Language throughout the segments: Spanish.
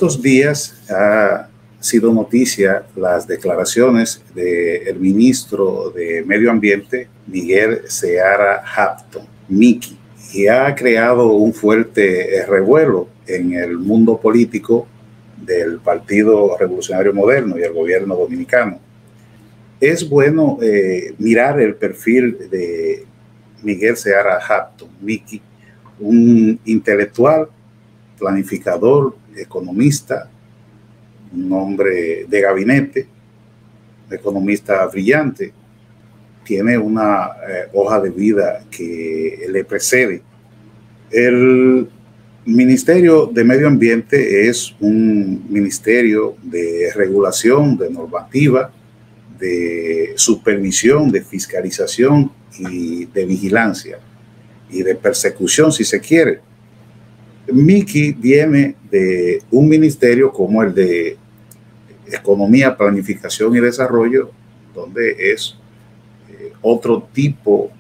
estos días ha sido noticia las declaraciones del ministro de Medio Ambiente, Miguel Seara Hatton, Mickey, y ha creado un fuerte revuelo en el mundo político del Partido Revolucionario Moderno y el gobierno dominicano. Es bueno mirar el perfil de Miguel Seara Hatton, Mickey, un intelectual, planificador, economista, un hombre de gabinete, economista brillante, tiene una hoja de vida que le precede. El Ministerio de Medio Ambiente es un ministerio de regulación, de normativa, de supervisión, de fiscalización y de vigilancia y de persecución, si se quiere. Mickey viene de un ministerio como el de Economía, Planificación y Desarrollo, donde es otro tipo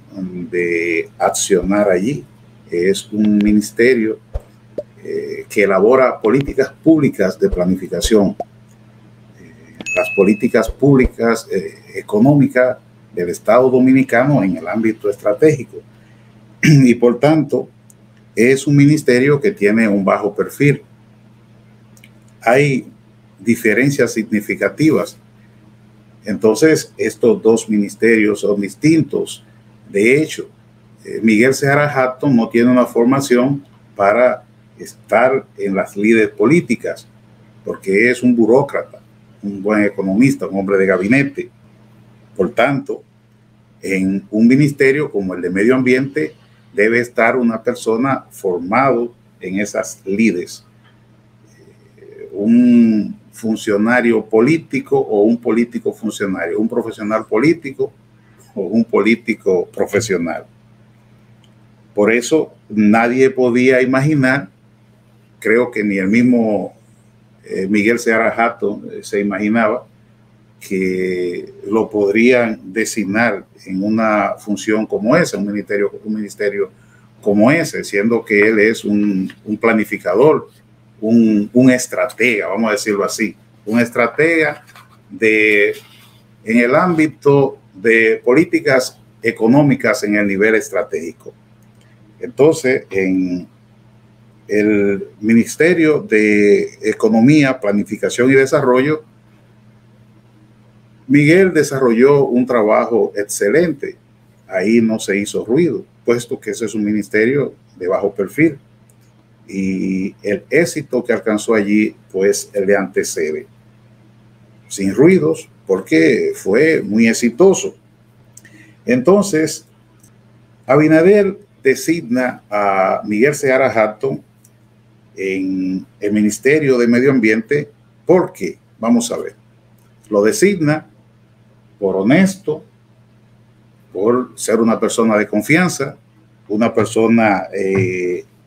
de accionar allí. Es un ministerio que elabora políticas públicas de planificación, las políticas públicas económicas del Estado Dominicano en el ámbito estratégico. Y por tanto, es un ministerio que tiene un bajo perfil. Hay diferencias significativas. Entonces, estos dos ministerios son distintos. De hecho, Miguel Seara Hatton no tiene una formación para estar en las lides políticas, porque es un burócrata, un buen economista, un hombre de gabinete. Por tanto, en un ministerio como el de Medio Ambiente debe estar una persona formado en esas lides, un funcionario político o un político funcionario, un profesional político o un político profesional. Por eso nadie podía imaginar, creo que ni el mismo Miguel Seara Hatton se imaginaba, que lo podrían designar en una función como esa, un ministerio como ese, siendo que él es un planificador, un estratega, vamos a decirlo así, un estratega en el ámbito de políticas económicas en el nivel estratégico. Entonces, en el Ministerio de Economía, Planificación y Desarrollo, Miguel desarrolló un trabajo excelente. Ahí no se hizo ruido, puesto que ese es un ministerio de bajo perfil. Y el éxito que alcanzó allí, pues, le antecede. Sin ruidos, porque fue muy exitoso. Entonces, Abinader designa a Miguel Seara Hatton en el Ministerio de Medio Ambiente porque, vamos a ver, lo designa por honesto, por ser una persona de confianza, una persona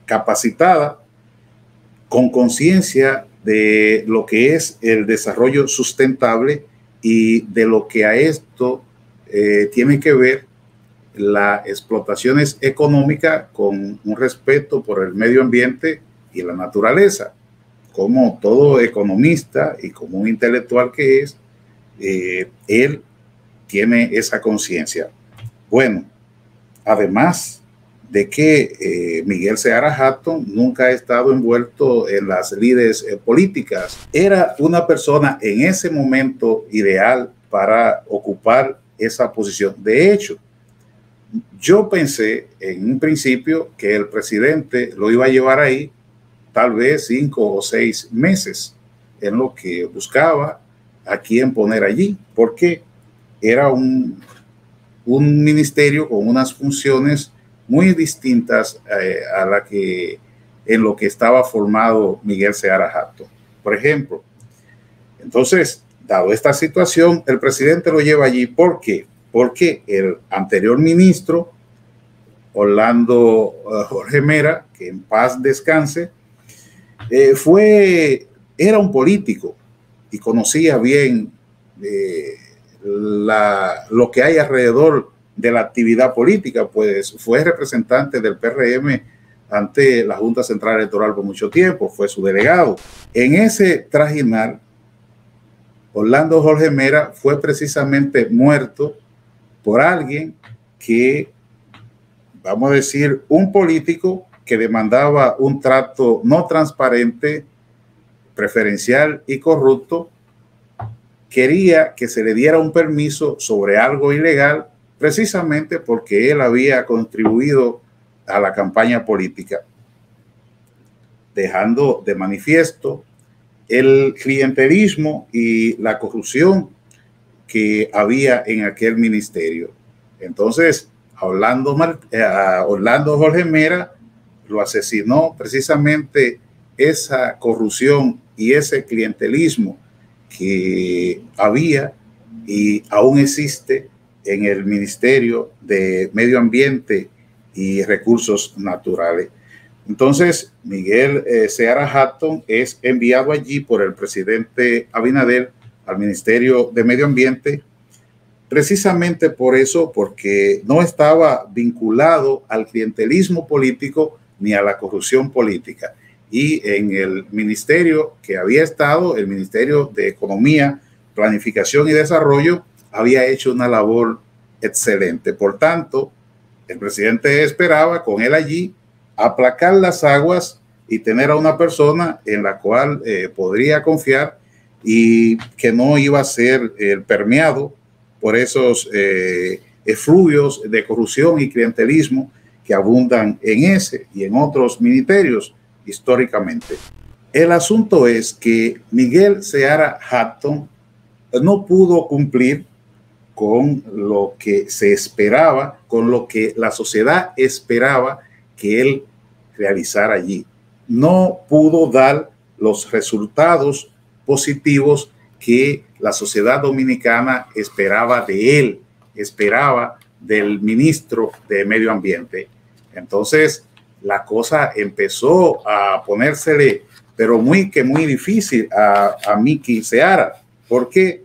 capacitada, con conciencia de lo que es el desarrollo sustentable y de lo que a esto tiene que ver las explotaciones económicas con un respeto por el medio ambiente y la naturaleza. Como todo economista y como un intelectual que es, él tiene esa conciencia. Bueno, además de que Miguel Seara Hatton nunca ha estado envuelto en las lides políticas, era una persona en ese momento ideal para ocupar esa posición. De hecho, yo pensé en un principio que el presidente lo iba a llevar ahí tal vez 5 o 6 meses en lo que buscaba a quién poner allí, porque era un ministerio con unas funciones muy distintas a la que en lo que estaba formado Miguel Seara Hatton. Por ejemplo, entonces, dado esta situación, el presidente lo lleva allí. ¿Por qué? Porque el anterior ministro, Orlando Jorge Mera, que en paz descanse, era un político y conocía bien lo que hay alrededor de la actividad política, pues fue representante del PRM ante la Junta Central Electoral por mucho tiempo, fue su delegado. En ese trajinar, Orlando Jorge Mera fue precisamente muerto por alguien que, vamos a decir, un político que demandaba un trato no transparente, preferencial y corrupto, quería que se le diera un permiso sobre algo ilegal, precisamente porque él había contribuido a la campaña política, dejando de manifiesto el clientelismo y la corrupción que había en aquel ministerio. Entonces, a Orlando Jorge Mera lo asesinó precisamente esa corrupción y ese clientelismo que había y aún existe en el Ministerio de Medio Ambiente y Recursos Naturales. Entonces, Miguel Seara Hatton es enviado allí por el presidente Abinader al Ministerio de Medio Ambiente, precisamente por eso, porque no estaba vinculado al clientelismo político ni a la corrupción política. Y en el ministerio que había estado, el Ministerio de Economía, Planificación y Desarrollo, había hecho una labor excelente. Por tanto, el presidente esperaba con él allí aplacar las aguas y tener a una persona en la cual podría confiar y que no iba a ser permeado por esos efluvios de corrupción y clientelismo que abundan en ese y en otros ministerios históricamente. El asunto es que Miguel Seara Hatton no pudo cumplir con lo que se esperaba, con lo que la sociedad esperaba que él realizara allí. No pudo dar los resultados positivos que la sociedad dominicana esperaba de él, esperaba del ministro de Medio Ambiente. Entonces, la cosa empezó a ponérsele, pero muy difícil a Miki Seara, porque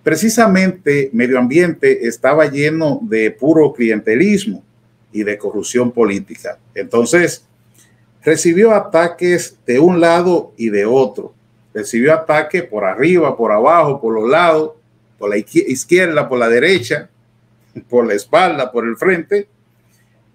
precisamente Medio Ambiente estaba lleno de puro clientelismo y de corrupción política. Entonces, recibió ataques de un lado y de otro. Recibió ataques por arriba, por abajo, por los lados, por la izquierda, por la derecha, por la espalda, por el frente.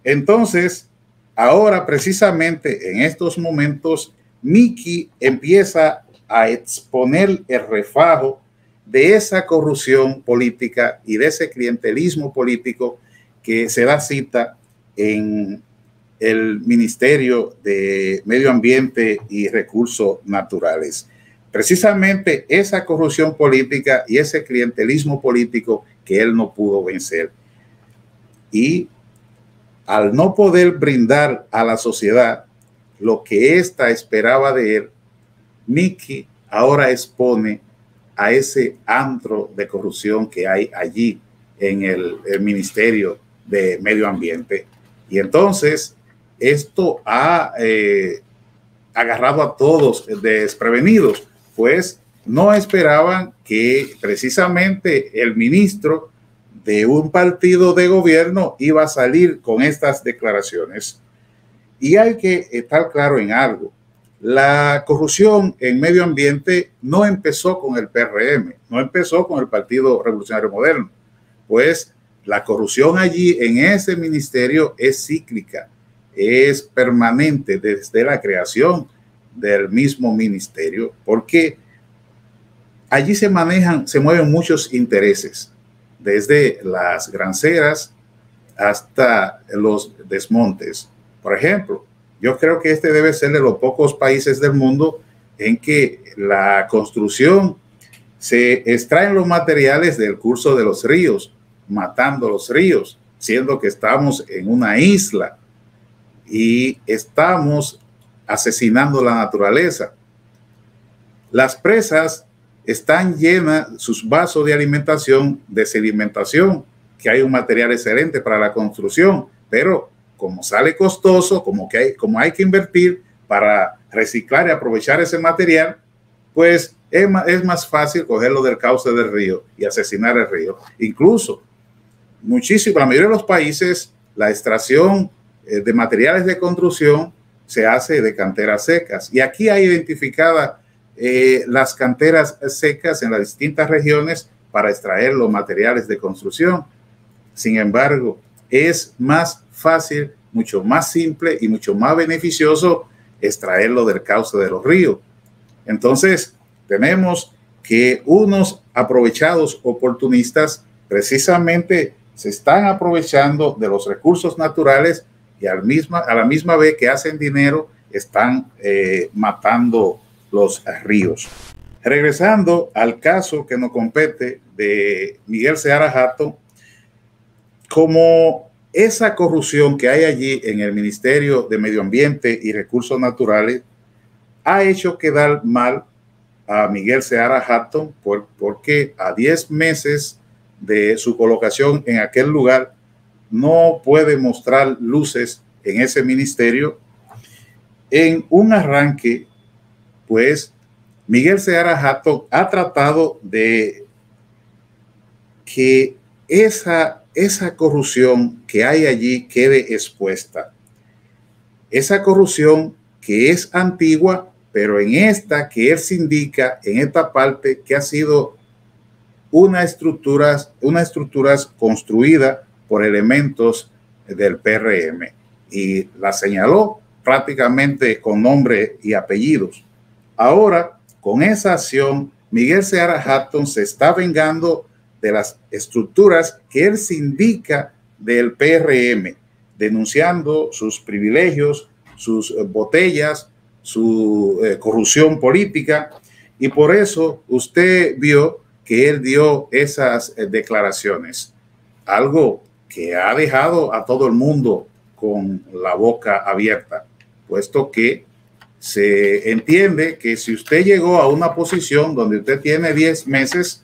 Entonces, ahora precisamente en estos momentos, Miki empieza a exponer el refajo de esa corrupción política y de ese clientelismo político que se da cita en el Ministerio de Medio Ambiente y Recursos Naturales. Precisamente esa corrupción política y ese clientelismo político que él no pudo vencer. Y al no poder brindar a la sociedad lo que ésta esperaba de él, Miki ahora expone a ese antro de corrupción que hay allí en el Ministerio de Medio Ambiente. Y entonces esto ha agarrado a todos desprevenidos, pues no esperaban que precisamente el ministro de un partido de gobierno iba a salir con estas declaraciones. Y hay que estar claro en algo. La corrupción en medio ambiente no empezó con el PRM, no empezó con el Partido Revolucionario Moderno, pues la corrupción allí en ese ministerio es cíclica, es permanente desde la creación del mismo ministerio, porque allí se mueven muchos intereses, desde las granjeras hasta los desmontes. Por ejemplo, yo creo que este debe ser de los pocos países del mundo en que la construcción se extraen los materiales del curso de los ríos, matando los ríos, siendo que estamos en una isla y estamos asesinando la naturaleza. Las presas están llenas, sus vasos de alimentación, de sedimentación, que hay un material excelente para la construcción, pero como sale costoso, como hay que invertir para reciclar y aprovechar ese material, pues es más fácil cogerlo del cauce del río y asesinar el río. Incluso, la mayoría de los países, la extracción de materiales de construcción se hace de canteras secas. Y aquí hay identificadas las canteras secas en las distintas regiones para extraer los materiales de construcción. Sin embargo, es más fácil, mucho más simple y mucho más beneficioso extraerlo del cauce de los ríos. Entonces, tenemos que unos aprovechados oportunistas precisamente se están aprovechando de los recursos naturales y a la misma vez que hacen dinero, están matando los ríos. Regresando al caso que nos compete de Miguel Seara Hatton, como esa corrupción que hay allí en el Ministerio de Medio Ambiente y Recursos Naturales ha hecho quedar mal a Miguel Seara Hatton porque a 10 meses de su colocación en aquel lugar no puede mostrar luces en ese ministerio. En un arranque, pues, Miguel Seara Hatton ha tratado de que esa corrupción que hay allí quede expuesta. Esa corrupción que es antigua, pero en esta que él se indica, en esta parte que ha sido una estructura construida por elementos del PRM y la señaló prácticamente con nombre y apellidos. Ahora, con esa acción, Miguel Seara Hatton se está vengando de las estructuras que él se indica del PRM, denunciando sus privilegios, sus botellas, su corrupción política, y por eso usted vio que él dio esas declaraciones, algo que ha dejado a todo el mundo con la boca abierta, puesto que se entiende que si usted llegó a una posición donde usted tiene 10 meses,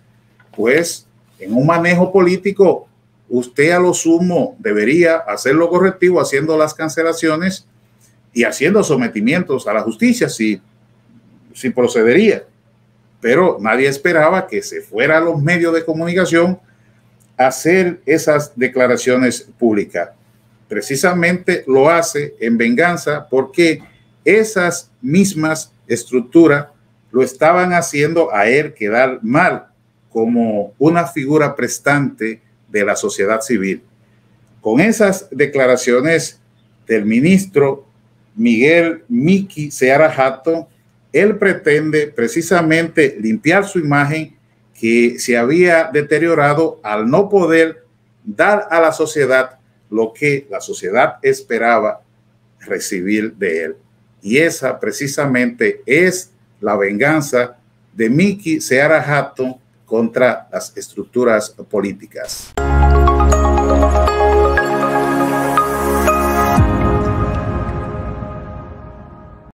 pues en un manejo político, usted a lo sumo debería hacer lo correctivo, haciendo las cancelaciones y haciendo sometimientos a la justicia, si procedería. Pero nadie esperaba que se fuera a los medios de comunicación a hacer esas declaraciones públicas. Precisamente lo hace en venganza porque esas mismas estructuras lo estaban haciendo a él quedar mal como una figura prestante de la sociedad civil. Con esas declaraciones del ministro Miguel Miki Seara Hatton, él pretende precisamente limpiar su imagen que se había deteriorado al no poder dar a la sociedad lo que la sociedad esperaba recibir de él. Y esa precisamente es la venganza de Miki Seara Hatton contra las estructuras políticas.